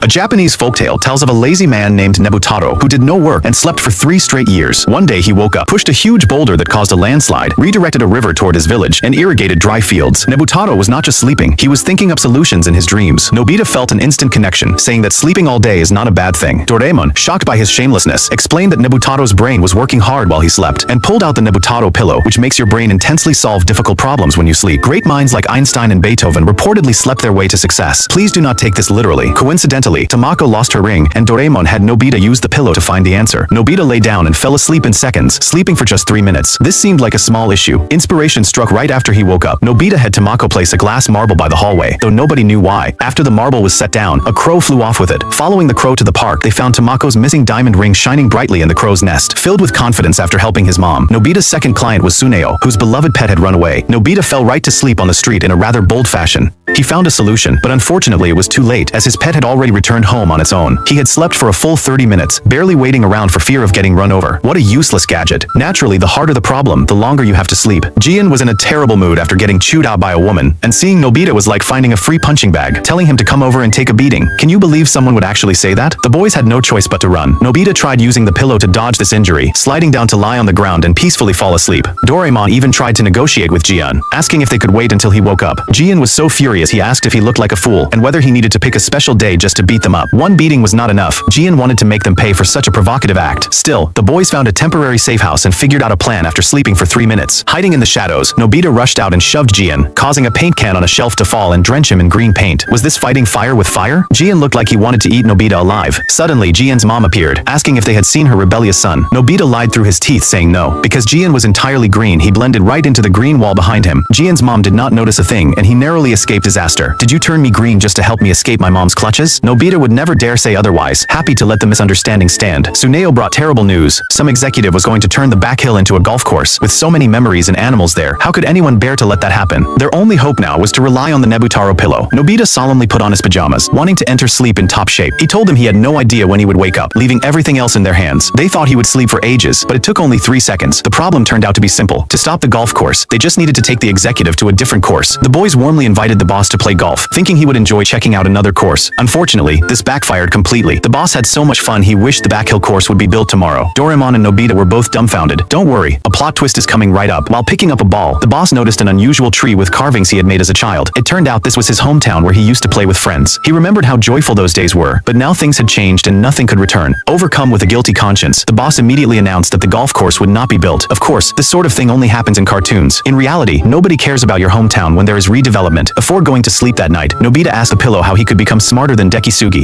A Japanese folktale tells of a lazy man named Nobita who did no work and slept for 3 straight years. One day he woke up, pushed a huge boulder that caused a landslide, redirected a river toward his village, and irrigated dry fields. Nobita was not just sleeping, he was thinking up solutions in his dreams. Nobita felt an instant connection, saying that sleeping all day is not a bad thing. Doraemon, shocked by his shamelessness, explained that Nobita's brain was working hard while he slept, and pulled out the Nobita pillow, which makes your brain intensely solve difficult problems when you sleep. Great minds like Einstein and Beethoven reportedly slept their way to success. Please do not take this literally. Coincidentally, Tamako lost her ring, and Doraemon had Nobita use the pillow to find the answer. Nobita lay down and fell asleep in seconds, sleeping for just 3 minutes. This seemed like a small issue. Inspiration struck right after he woke up. Nobita had Tamako place a glass marble by the hallway, though nobody knew why. After the marble was set down, a crow flew off with it. Following the crow to the park, they found Tamako's missing diamond ring shining brightly in the crow's nest. Filled with confidence after helping his mom, Nobita's second client was Tsuneo, whose beloved pet had run away. Nobita fell right to sleep on the street in a rather bold fashion. He found a solution, but unfortunately it was too late, as his pet had already returned home on its own. He had slept for a full 30 minutes, barely waiting around for fear of getting run over. What a useless gadget. Naturally, the harder the problem, the longer you have to sleep. Jian was in a terrible mood after getting chewed out by a woman, and seeing Nobita was like finding a free punching bag, telling him to come over and take a beating. Can you believe someone would actually say that? The boys had no choice but to run. Nobita tried using the pillow to dodge this injury, sliding down to lie on the ground and peacefully fall asleep. Doraemon even tried to negotiate with Jian, asking if they could wait until he woke up. Jian was so furious he asked if he looked like a fool, and whether he needed to pick a special day just to beat them up. One beating was not enough. Jian wanted to make them pay for such a provocative act. Still, the boys found a temporary safe house and figured out a plan after sleeping for 3 minutes. Hiding in the shadows, Nobita rushed out and shoved Jian, causing a paint can on a shelf to fall and drench him in green paint. Was this fighting fire with fire? Jian looked like he wanted to eat Nobita alive. Suddenly, Jian's mom appeared, asking if they had seen her rebellious son. Nobita lied through his teeth, saying no. Because Jian was entirely green, he blended right into the green wall behind him. Jian's mom did not notice a thing, and he narrowly escaped disaster. Did you turn me green just to help me escape my mom's clutches? Nobita would never dare say otherwise, happy to let the misunderstanding stand. Tsuneo brought terrible news. Some executive was going to turn the back hill into a golf course. With so many memories and animals there, how could anyone bear to let that happen? Their only hope now was to rely on the Nobita pillow. Nobita solemnly put on his pajamas, wanting to enter sleep in top shape. He told them he had no idea when he would wake up, leaving everything else in their hands. They thought he would sleep for ages, but it took only 3 seconds. The problem turned out to be simple. To stop the golf course, they just needed to take the executive to a different course. The boys warmly invited the boss to play golf, thinking he would enjoy checking out another course. Unfortunately, this backfired completely. The boss had so much fun he wished the backhill course would be built tomorrow. Doraemon and Nobita were both dumbfounded. Don't worry, a plot twist is coming right up. While picking up a ball, the boss noticed an unusual tree with carvings he had made as a child. It turned out this was his hometown where he used to play with friends. He remembered how joyful those days were, but now things had changed and nothing could return. Overcome with a guilty conscience, the boss immediately announced that the golf course would not be built. Of course, this sort of thing only happens in cartoons. In reality, nobody cares about your hometown when there is redevelopment. Before going to sleep that night, Nobita asked the pillow how he could become smarter than Dekisugi.